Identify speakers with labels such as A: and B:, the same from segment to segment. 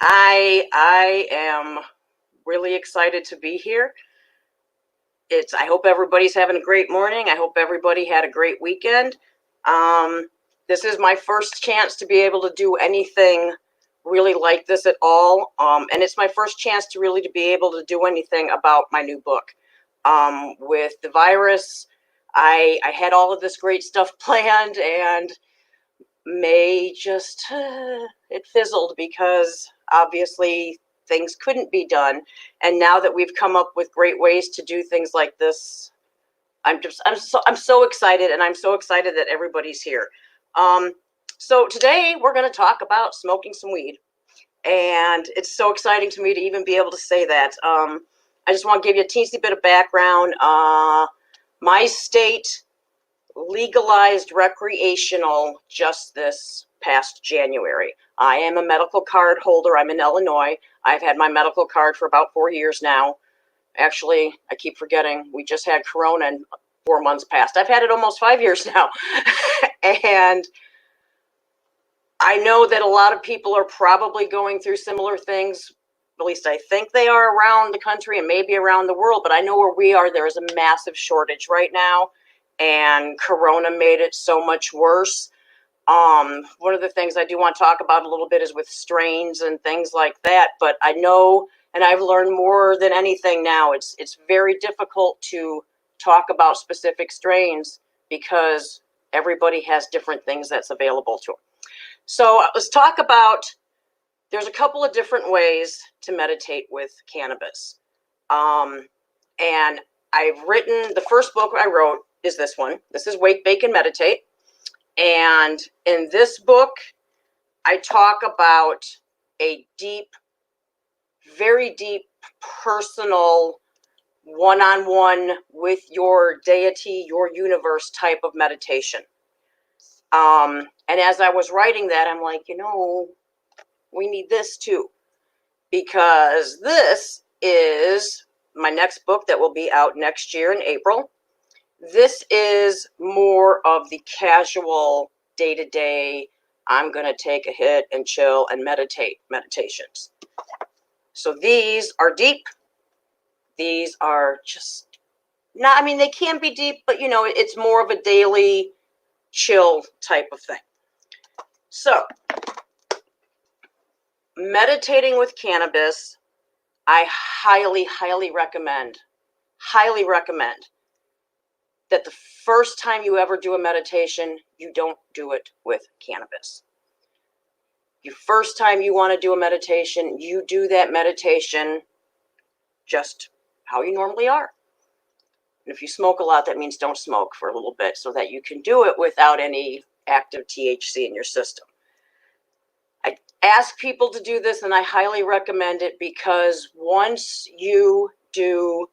A: Hi, I am really excited to be here. I hope everybody's having a great morning. I hope everybody had a great weekend. This is my first chance to be able to do anything really like this at all. And it's my first chance to really be able to do anything about my new book. With the virus, I had all of this great stuff planned, and May just it fizzled because obviously things couldn't be done. And now that we've come up with great ways to do things like this, I'm so excited, and I'm so excited that everybody's here. So today we're going to talk about smoking some weed, and it's so exciting to me to even be able to say that. I just want to give you a teensy bit of background. My state legalized recreational just this past January. I am a medical card holder. I'm in Illinois. I've had my medical card for about 4 years now. Actually, I keep forgetting we just had Corona and 4 months passed. I've had it almost 5 years now. And I know that a lot of people are probably going through similar things. At least I think they are around the country and maybe around the world. But I know where we are, there is a massive shortage right now. And Corona made it so much worse. One of the things I do want to talk about a little bit is with strains and things like that. But I know, and I've learned more than anything now, it's very difficult to talk about specific strains because everybody has different things that's available to them. So let's talk about, there's a couple of different ways to meditate with cannabis. And I've written, the first book I wrote is this one. This is Wake, Bake, and Meditate. And in this book, I talk about a deep, very deep, personal, one-on-one with your deity, your universe type of meditation. And as I was writing that, I'm like, we need this too. Because this is my next book that will be out next year in April. This is more of the casual, day-to-day, I'm going to take a hit and chill and meditate meditations. So these are deep. These are just not, they can be deep, but it's more of a daily chill type of thing. So meditating with cannabis, I highly, highly recommend that the first time you ever do a meditation, you don't do it with cannabis. The first time you want to do a meditation, you do that meditation just how you normally are. And if you smoke a lot, that means don't smoke for a little bit so that you can do it without any active THC in your system. I ask people to do this, and I highly recommend it because once you do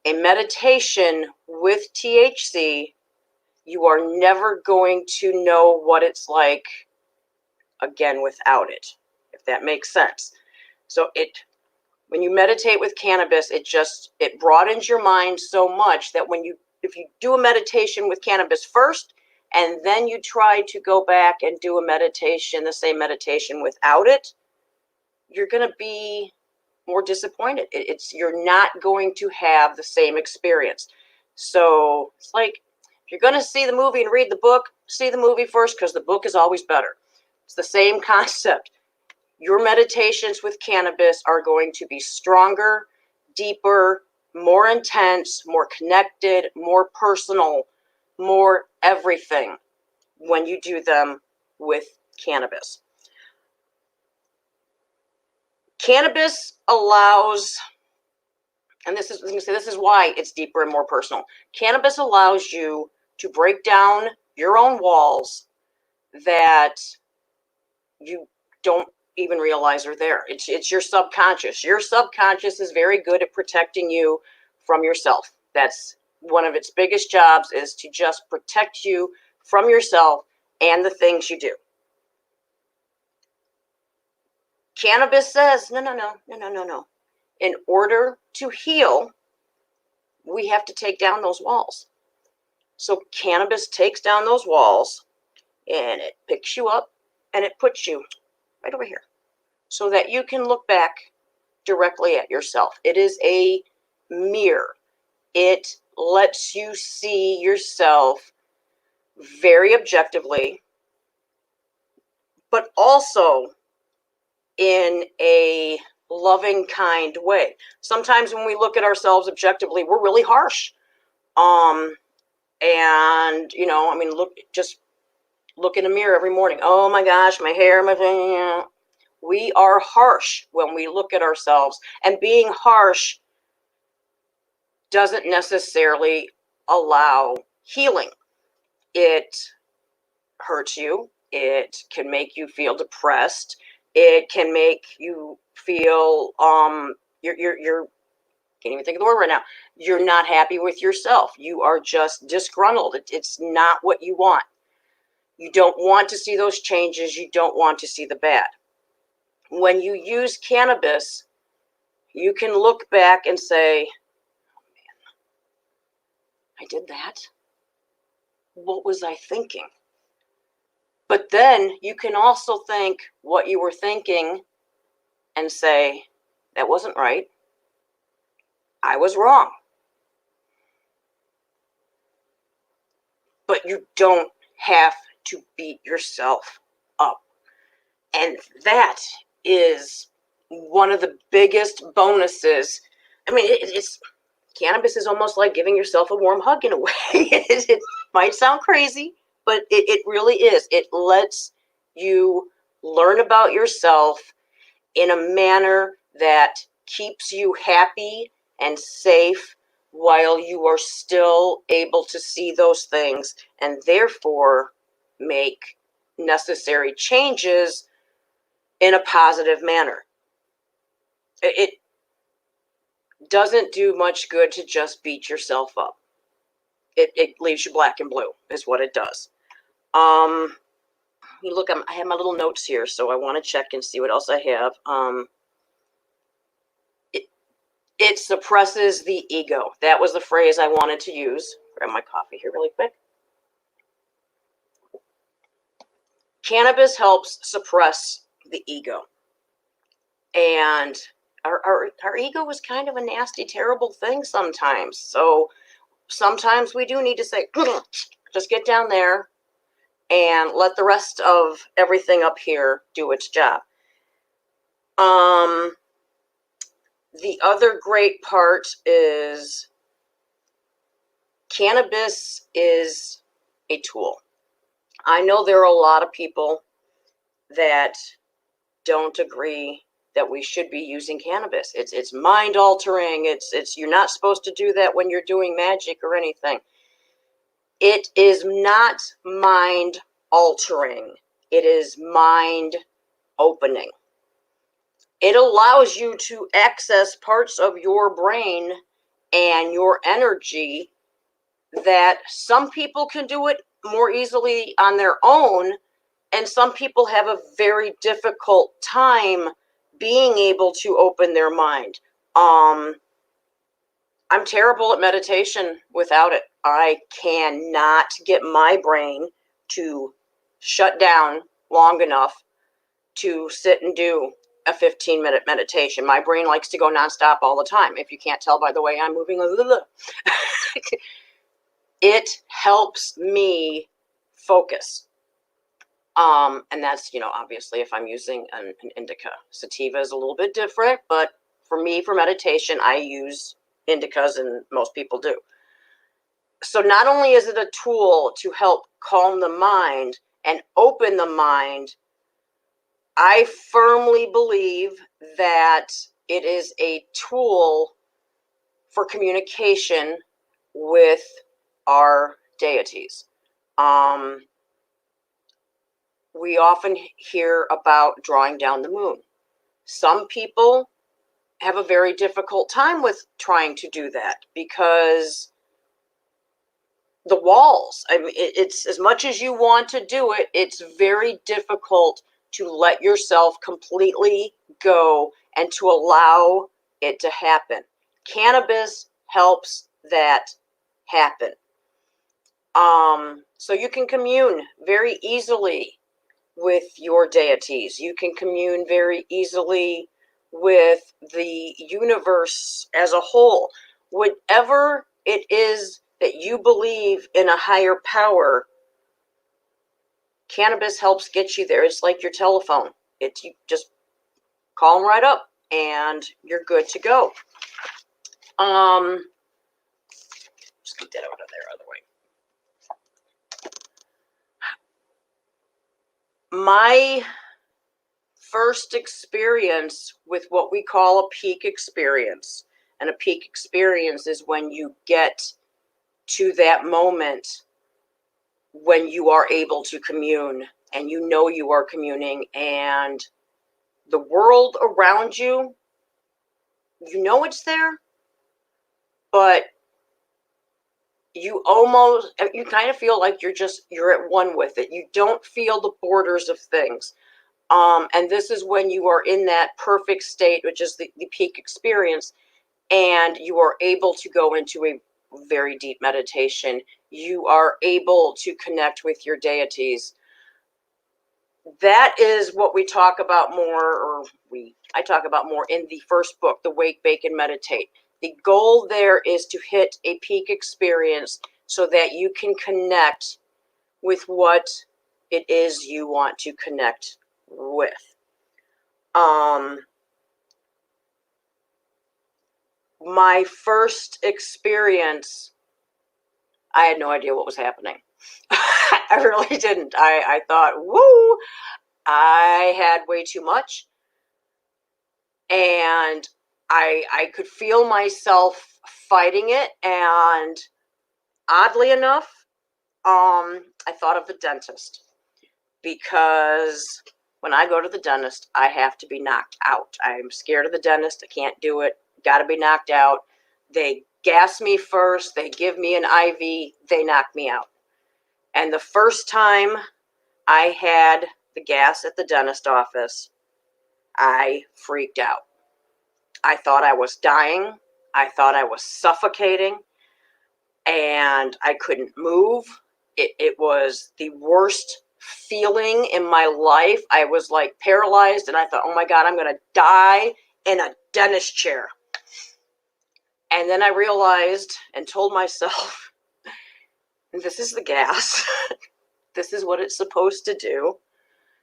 A: a meditation with THC, you are never going to know what it's like again without it, if that makes sense. So when you meditate with cannabis, it broadens your mind so much that if you do a meditation with cannabis first, and then you try to go back and do a meditation, the same meditation without it, you're going to be more disappointed. You're not going to have the same experience. So it's like, if you're going to see the movie and read the book, see the movie first, because the book is always better. It's the same concept. Your meditations with cannabis are going to be stronger, deeper, more intense, more connected, more personal, more everything when you do them with cannabis. Cannabis allows, and this is why it's deeper and more personal. Cannabis allows you to break down your own walls that you don't even realize are there. It's your subconscious. Your subconscious is very good at protecting you from yourself. That's one of its biggest jobs, is to just protect you from yourself and the things you do. Cannabis says, no. In order to heal, we have to take down those walls. So cannabis takes down those walls, and it picks you up, and it puts you right over here. so that you can look back directly at yourself. It is a mirror. It lets you see yourself very objectively, but also in a loving, kind way. Sometimes when we look at ourselves objectively, we're really harsh. And I mean, look in the mirror every morning. Oh my gosh, my hair, we are harsh when we look at ourselves, and being harsh doesn't necessarily allow healing. It hurts you. It can make you feel depressed. It can make you feel you're can't even think of the word right now. You're not happy with yourself. You are just disgruntled. It's not what you want. You don't want to see those changes. You don't want to see the bad. When you use cannabis, you can look back and say, oh man, I did that. What was I thinking? But then you can also think what you were thinking and say, that wasn't right. I was wrong. But you don't have to beat yourself up. And that is one of the biggest bonuses. I mean, it's cannabis is almost like giving yourself a warm hug in a way. It might sound crazy, but it really is. It lets you learn about yourself in a manner that keeps you happy and safe while you are still able to see those things and therefore make necessary changes in a positive manner. It doesn't do much good to just beat yourself up. It leaves you black and blue is what it does. You look, I have my little notes here, so I want to check and see what else I have. It suppresses the ego. That was the phrase I wanted to use. Grab my coffee here really quick. Cannabis helps suppress the ego. And our ego is kind of a nasty, terrible thing sometimes. So sometimes we do need to say, just get down there and let the rest of everything up here do its job. The other great part is cannabis is a tool. I know there are a lot of people that don't agree that we should be using cannabis. It's mind altering. It's you're not supposed to do that when you're doing magic or anything. It is not mind altering. It is mind opening. It allows you to access parts of your brain and your energy that some people can do it more easily on their own, and some people have a very difficult time being able to open their mind. I'm terrible at meditation without it. I cannot get my brain to shut down long enough to sit and do a 15-minute meditation. My brain likes to go nonstop all the time. If you can't tell by the way I'm moving, it helps me focus. And that's, obviously if I'm using an indica. Sativa is a little bit different, but for me, for meditation, I use indicas, and most people do. So not only is it a tool to help calm the mind and open the mind, I firmly believe that it is a tool for communication with our deities. We often hear about drawing down the moon. Some people have a very difficult time with trying to do that because the walls, I mean, it's as much as you want to do it, it's very difficult to let yourself completely go and to allow it to happen. Cannabis helps that happen. So you can commune very easily with your deities. You can commune very easily with the universe as a whole. Whatever it is that you believe in a higher power, cannabis helps get you there. It's like your telephone. You just call them right up and you're good to go. Just keep that out of there, other way. My first experience with what we call a peak experience, and a peak experience is when you get to that moment when you are able to commune and you know you are communing, and the world around you, you know it's there, but you kind of feel like you're at one with it. You don't feel the borders of things. And this is when you are in that perfect state, which is the peak experience, and you are able to go into a very deep meditation. You are able to connect with your deities. That is what we talk about more, I talk about more in the first book, The Wake, Bake, and Meditate. The goal there is to hit a peak experience so that you can connect with what it is you want to connect with. My first experience, I had no idea what was happening. I really didn't. I thought, woo, I had way too much. And I could feel myself fighting it. And oddly enough, I thought of the dentist, because when I go to the dentist, I have to be knocked out. I'm scared of the dentist. I can't do it. Got to be knocked out. They gas me first. They give me an IV. They knock me out. And the first time I had the gas at the dentist office, I freaked out. I thought I was dying. I thought I was suffocating. And I couldn't move. It was the worst feeling in my life. I was like paralyzed, and I thought, oh my God, I'm going to die in a dentist chair. And then I realized and told myself, this is the gas. This is what it's supposed to do.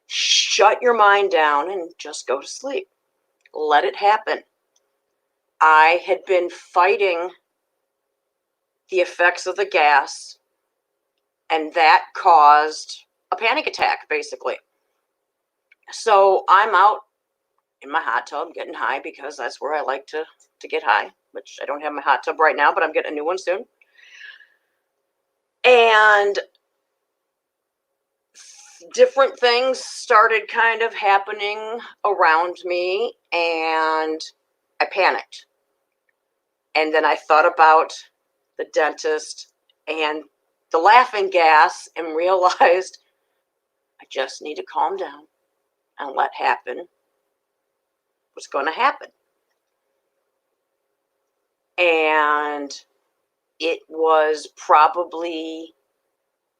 A: Shut your mind down and just go to sleep. Let it happen. I had been fighting the effects of the gas, and that caused a panic attack, basically. So I'm out in my hot tub getting high, because that's where I like to get high, which I don't have my hot tub right now, but I'm getting a new one soon. And different things started kind of happening around me, and I panicked. And then I thought about the dentist and the laughing gas and realized I just need to calm down and let happen what's going to happen. And it was probably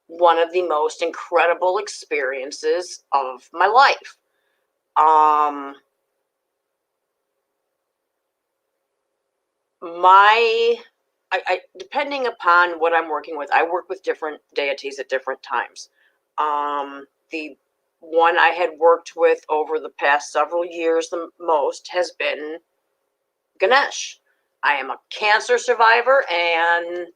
A: one of the most incredible experiences of my life. Depending upon what I'm working with, I work with different deities at different times. The one I had worked with over the past several years the most has been Ganesh. I am a cancer survivor, and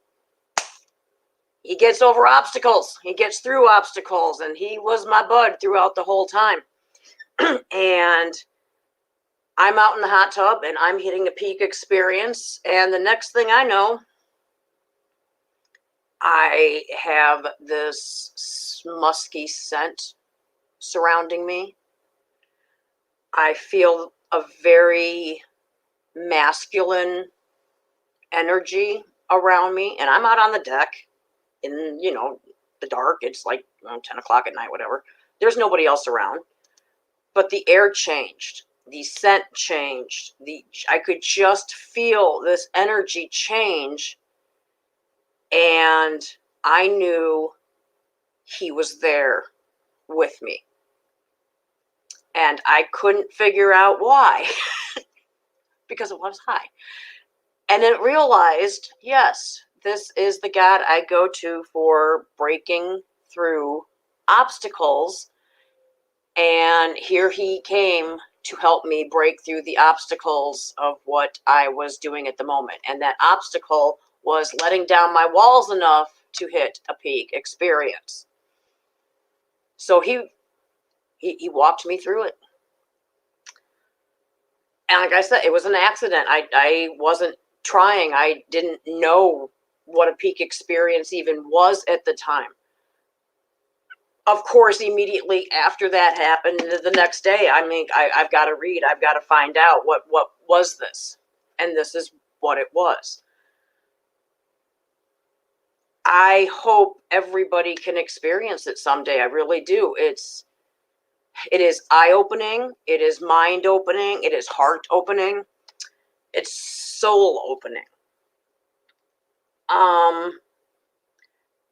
A: he gets over obstacles. He gets through obstacles, and he was my bud throughout the whole time. And I'm out in the hot tub, and I'm hitting a peak experience, and the next thing I know, I have this musky scent surrounding me. I feel a very masculine energy around me, and I'm out on the deck in, the dark. It's like 10 o'clock at night, whatever. There's nobody else around, but the air changed. The scent changed. I could just feel this energy change, and I knew he was there with me. and I couldn't figure out why because it was high. And then realized, yes, this is the God I go to for breaking through obstacles. And here he came to help me break through the obstacles of what I was doing at the moment. And that obstacle was letting down my walls enough to hit a peak experience. So he walked me through it. And like I said, it was an accident. I wasn't trying. I didn't know what a peak experience even was at the time. Of course, immediately after that happened, the next day, I mean, I've got to read. I've got to find out what was this. And this is what it was. I hope everybody can experience it someday. I really do. It is eye-opening. It is mind-opening. It is heart-opening. It's soul-opening.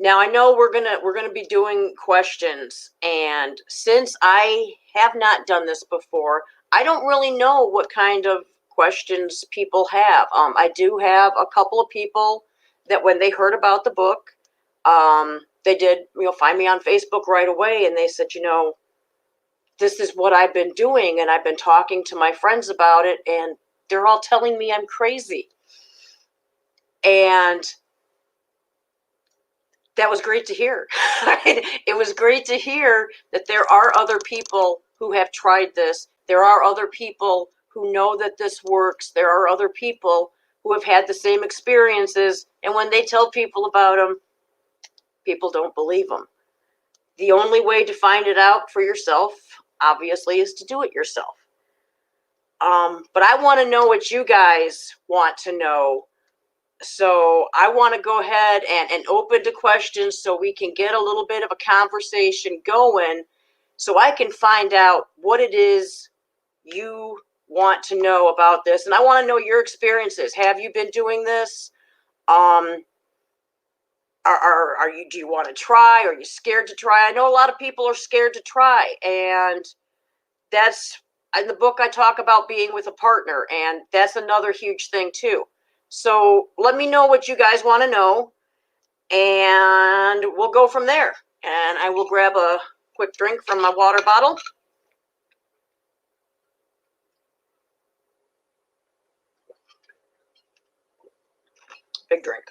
A: Now I know we're gonna be doing questions, and since I have not done this before, I don't really know what kind of questions people have. I do have a couple of people that when they heard about the book, they did find me on Facebook right away, and they said, this is what I've been doing, and I've been talking to my friends about it, and they're all telling me I'm crazy. And that was great to hear. It was great to hear that there are other people who have tried this. There are other people who know that this works. There are other people who have had the same experiences. And when they tell people about them, people don't believe them. The only way to find it out for yourself, obviously, is to do it yourself. But I want to know what you guys want to know. So I want to go ahead and open to questions so we can get a little bit of a conversation going so I can find out what it is you want to know about this. And I want to know your experiences. Have you been doing this? Are you, do you want to try? Are you scared to try? I know a lot of people are scared to try, and that's in the book I talk about being with a partner, and that's another huge thing too. So let me know what you guys want to know, and we'll go from there. And I will grab a quick drink from my water bottle. Big drink.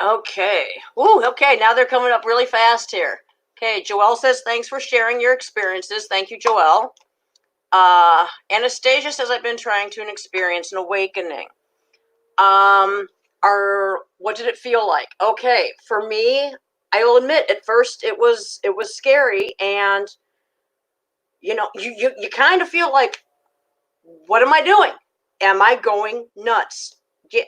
A: Okay. Ooh, okay, now they're coming up really fast here. Okay, Joelle says, thanks for sharing your experiences. Thank you, Joelle. Anastasia says, I've been trying to experience an awakening. What did it feel like? Okay, for me, I will admit, at first it was scary, and you kind of feel like, what am I doing? Am I going nuts?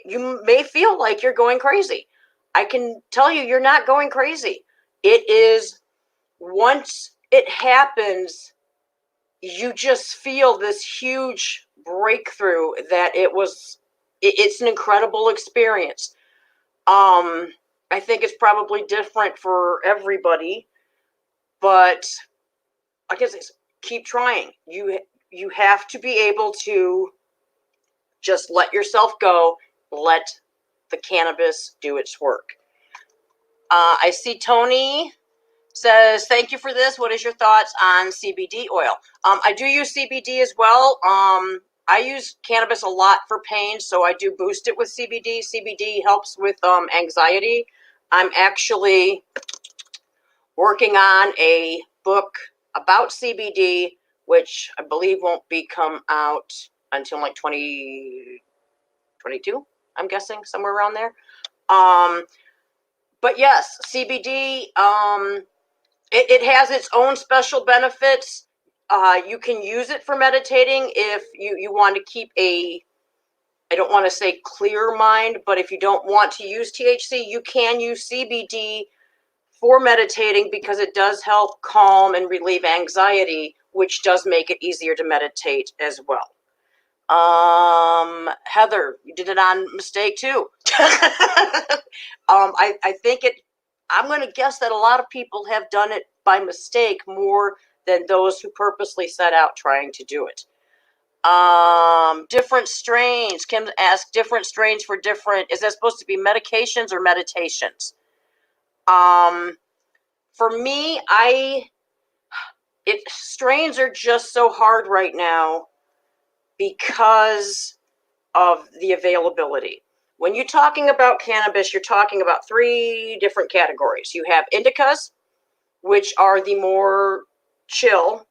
A: You may feel like you're going crazy. I can tell you, you're not going crazy. It is, once it happens, you just feel this huge breakthrough that it's an incredible experience. I think it's probably different for everybody, but I guess it's keep trying. You have to be able to just let yourself go, let the cannabis do its work. I see Tony says, thank you for this. What is your thoughts on CBD oil? I do use CBD as well. I use cannabis a lot for pain, so I do boost it with CBD. CBD helps with anxiety. I'm actually working on a book about CBD, which I believe won't come out until like 2022, I'm guessing, somewhere around there. But yes, CBD, it has its own special benefits. You can use it for meditating if you want to keep I don't want to say clear mind, but if you don't want to use THC, you can use CBD for meditating because it does help calm and relieve anxiety, which does make it easier to meditate as well. Heather, you did it on mistake too. I think I'm going to guess that a lot of people have done it by mistake more than those who purposely set out trying to do it. Different strains. Kim asked, different strains for different, is that supposed to be medications or meditations? For me, strains are just so hard right now because of the availability. When you're talking about cannabis, you're talking about 3 different categories. You have indicas, which are the more chill.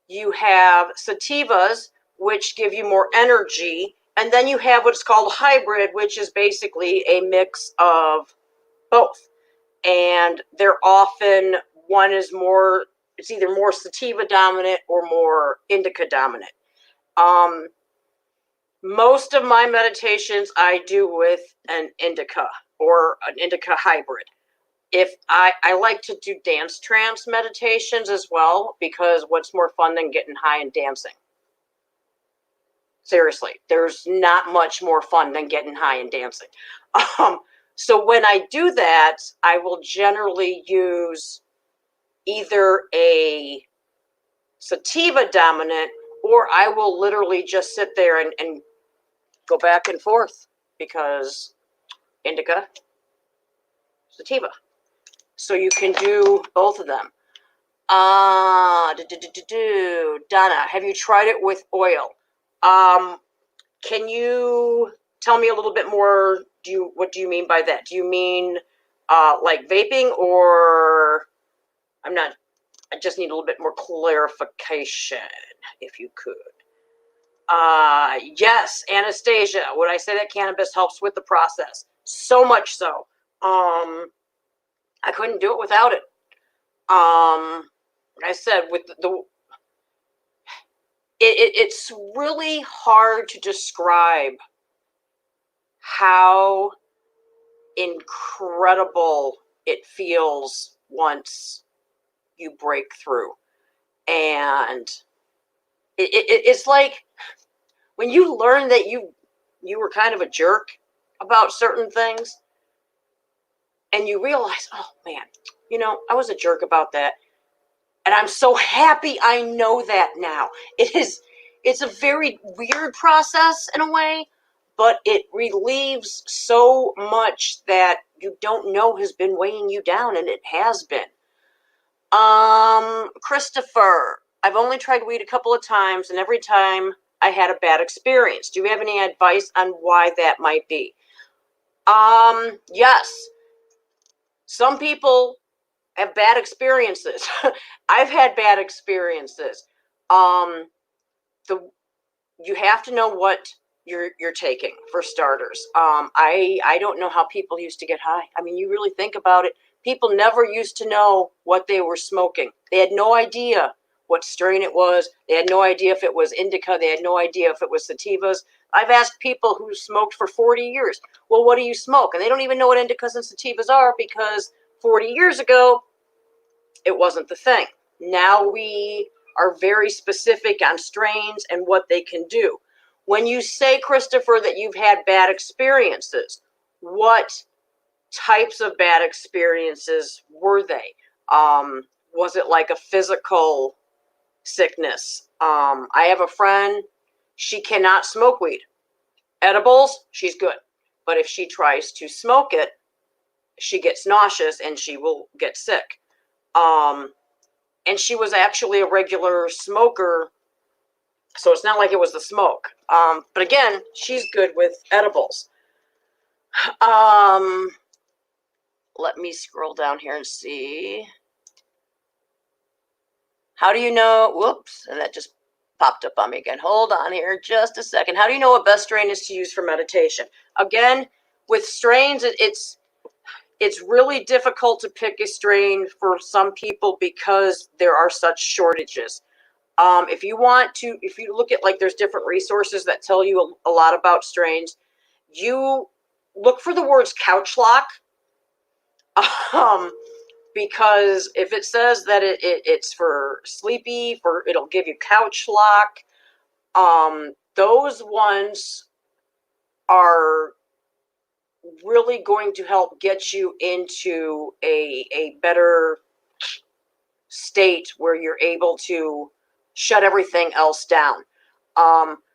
A: You have sativas, which give you more energy. And then you have what's called hybrid, which is basically a mix of both. And they're often, one is more, it's either more sativa dominant or more indica dominant. Most of my meditations I do with an indica or an indica hybrid. If I like to do dance trance meditations as well, because what's more fun than getting high and dancing? Seriously, there's not much more fun than getting high and dancing. So when I do that, I will generally use either a sativa dominant, or I will literally just sit there and go back and forth, because indica, sativa. So you can do both of them. Donna, have you tried it with oil? Can you tell me a little bit more? What do you mean by that? Do you mean like vaping, or I just need a little bit more clarification, if you could. Yes, Anastasia, would I say that cannabis helps with the process? So much so. I couldn't do it without it. Like I said, with it's really hard to describe how incredible it feels once you break through. And it's like when you learn that you were kind of a jerk about certain things, and you realize, oh man, I was a jerk about that. And I'm so happy I know that now. It's a very weird process in a way, but it relieves so much that you don't know has been weighing you down, and it has been. Christopher, I've only tried weed a couple of times, and every time I had a bad experience. Do you have any advice on why that might be? Yes. Some people have bad experiences. I've had bad experiences. You have to know what you're taking, for starters. I don't know how people used to get high. I mean, you really think about it. People never used to know what they were smoking. They had no idea what strain it was. They had no idea if it was indica. They had no idea if it was sativas. I've asked people who smoked for 40 years, well, what do you smoke? And they don't even know what indicas and sativas are, because 40 years ago, it wasn't the thing. Now we are very specific on strains and what they can do. When you say, Christopher, that you've had bad experiences, what types of bad experiences were they? Was it like a physical sickness? I have a friend, she cannot smoke weed. Edibles, she's good. But if she tries to smoke it, she gets nauseous and she will get sick. And she was actually a regular smoker, so it's not like it was the smoke. But again, she's good with edibles. Let me scroll down here and see. How do you know? Whoops, and that just popped up on me again. Hold on here just a second. How do you know what best strain is to use for meditation? Again, with strains, it's really difficult to pick a strain for some people because there are such shortages. If you look at, like, there's different resources that tell you a lot about strains. You look for the words couch lock, because if it says that it's for sleepy, it'll give you couch lock. those ones are really going to help get you into a better state where you're able to shut everything else down.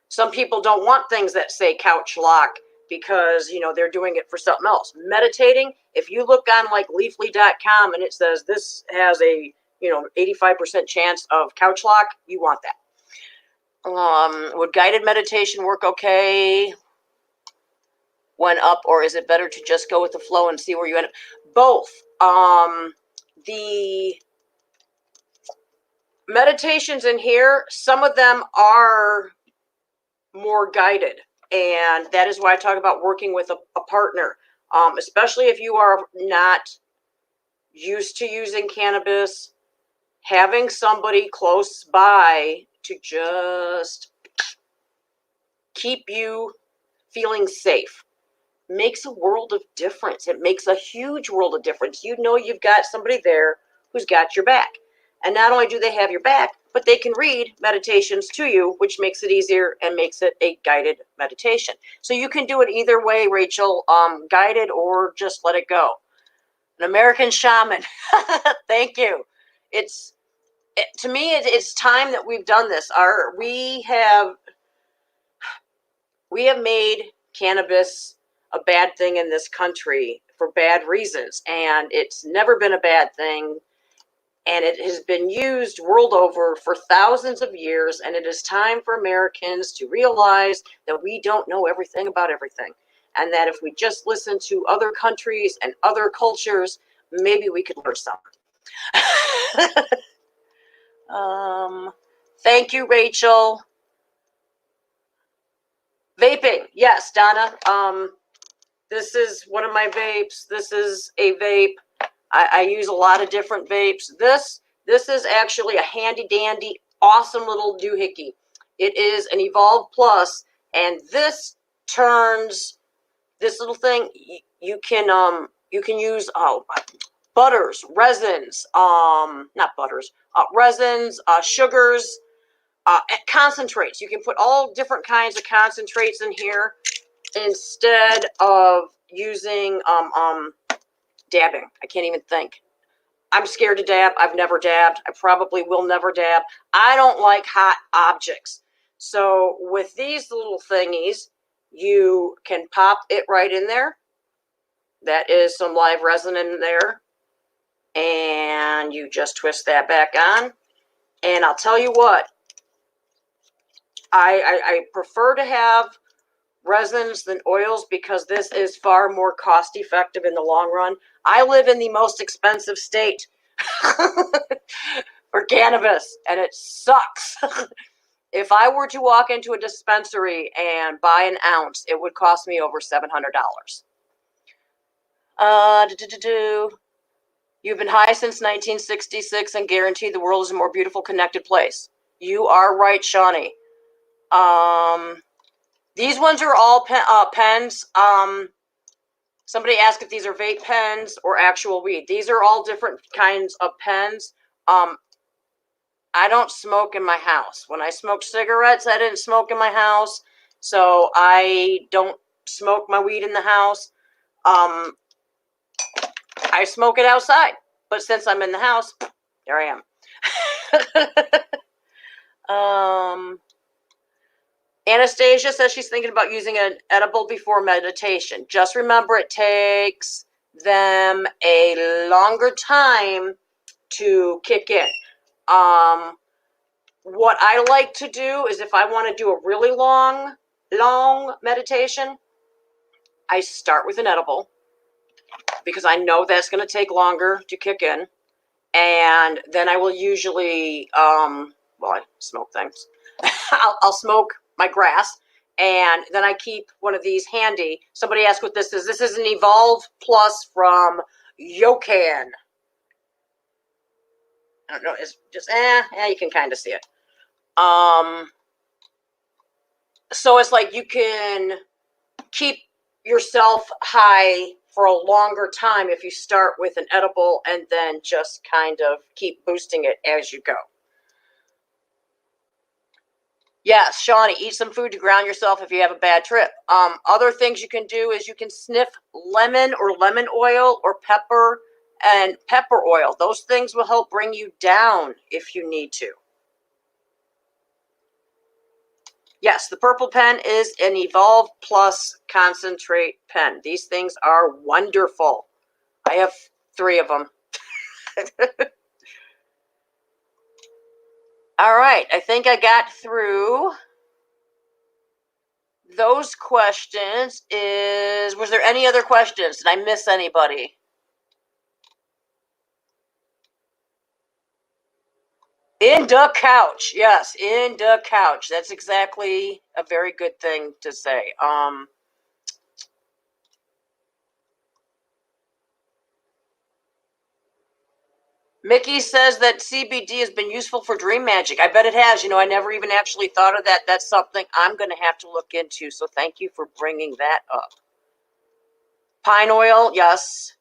A: Some people don't want things that say couch lock because, you know, they're doing it for something else. Meditating, if you look on like leafly.com and it says this has a, you know, 85% chance of couch lock, you want that. Would guided meditation work okay when up, or is it better to just go with the flow and see where you end up? Both. The meditations in here, some of them are more guided, and that is why I talk about working with a partner, especially if you are not used to using cannabis. Having somebody close by to just keep you feeling safe makes a world of difference. It makes a huge world of difference. You know you've got somebody there who's got your back. And not only do they have your back, but they can read meditations to you, which makes it easier and makes it a guided meditation. So you can do it either way, Rachel, guided or just let it go. An American shaman. Thank you. To me, it's time that we've done this. We have made cannabis a bad thing in this country for bad reasons, and it's never been a bad thing, and it has been used world over for thousands of years, and it is time for Americans to realize that we don't know everything about everything, and that if we just listen to other countries and other cultures, maybe we could learn something. Thank you, Rachel. Vaping, yes, Donna. This is one of my vapes. This is a vape. I use a lot of different vapes. This is actually a handy dandy, awesome little doohickey. It is an Evolve Plus, and this turns this little thing. You can use butters, resins, not butters, resins, sugars, concentrates. You can put all different kinds of concentrates in here instead of using dabbing. I can't even think. I'm scared to dab. I've never dabbed. I probably will never dab. I don't like hot objects. So with these little thingies, you can pop it right in there. That is some live resin in there. And you just twist that back on. And I'll tell you what, I prefer to have resins than oils because this is far more cost effective in the long run. I live in the most expensive state for cannabis, and it sucks. If I were to walk into a dispensary and buy an ounce, it would cost me over $700. You've been high since 1966 and guarantee the world is a more beautiful, connected place. You are right, Shawnee. These ones are all pens. Somebody asked if these are vape pens or actual weed. These are all different kinds of pens. I don't smoke in my house. When I smoked cigarettes, I didn't smoke in my house. So I don't smoke my weed in the house. I smoke it outside. But since I'm in the house, there I am. Anastasia says she's thinking about using an edible before meditation. Just remember, it takes them a longer time to kick in. What I like to do is if I want to do a really long meditation, I start with an edible because I know that's going to take longer to kick in. And then I will usually, I smoke things. I'll smoke my grass, and then I keep one of these handy. Somebody asked what this is. This is an Evolve Plus from Yocan. I don't know. It's just, you can kind of see it. So it's like you can keep yourself high for a longer time if you start with an edible and then just kind of keep boosting it as you go. Yes, Shawnee, eat some food to ground yourself if you have a bad trip. Other things you can do is you can sniff lemon or lemon oil or pepper and pepper oil. Those things will help bring you down if you need to. Yes, the purple pen is an Evolve Plus concentrate pen. These things are wonderful. I have 3 of them. All right, I think I got through those questions. Was there any other questions? Did I miss anybody? In the couch. Yes, in the couch. That's exactly a very good thing to say. Mickey says that CBD has been useful for dream magic. I bet it has. You know, I never even actually thought of that. That's something I'm going to have to look into. So thank you for bringing that up. Pine oil, yes.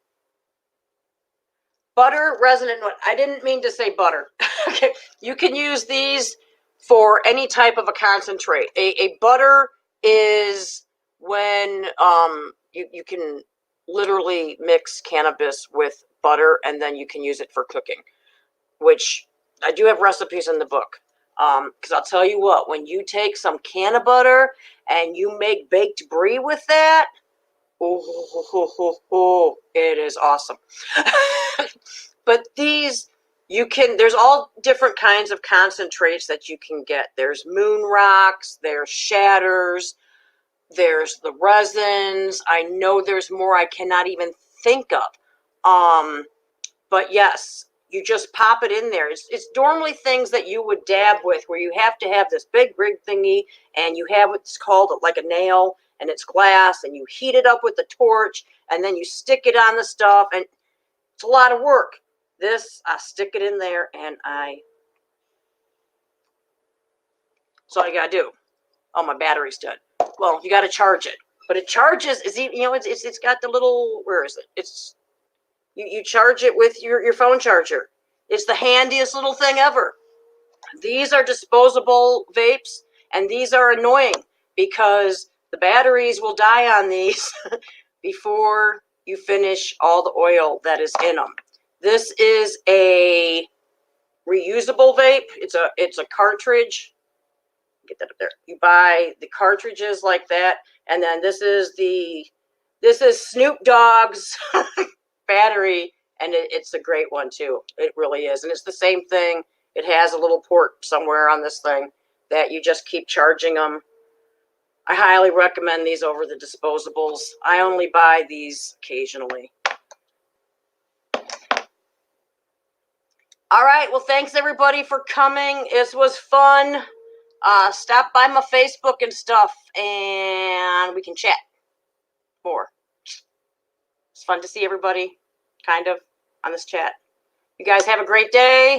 A: Butter, resin, and I didn't mean to say butter. Okay, you can use these for any type of a concentrate. A butter is when you can literally mix cannabis with butter, and then you can use it for cooking, which I do have recipes in the book. Because I'll tell you what, when you take some canna butter and you make baked brie with that, oh, it is awesome. But these, there's all different kinds of concentrates that you can get. There's moon rocks, there's shatters, there's the resins. I know there's more I cannot even think of. But yes, you just pop it in there. It's normally things that you would dab with, where you have to have this big rig thingy, and you have what's called like a nail, and it's glass, and you heat it up with the torch, and then you stick it on the stuff, and it's a lot of work. This, I stick it in there, and that's all you gotta do. Oh, my battery's dead. Well, you gotta charge it, but it charges. It's got the little, where is it? You charge it with your phone charger. It's the handiest little thing ever. These are disposable vapes, and these are annoying because the batteries will die on these before you finish all the oil that is in them. This is a reusable vape. It's a cartridge. Get that up there. You buy the cartridges like that, and then this is Snoop Dogg's battery, and it's a great one too. It really is, and it's the same thing. It has a little port somewhere on this thing that you just keep charging them. I highly recommend these over the disposables. I only buy these occasionally. All right, well, thanks everybody for coming. It was fun. Stop by my Facebook and stuff, and we can chat more. It's fun to see everybody, kind of, on this chat. You guys have a great day.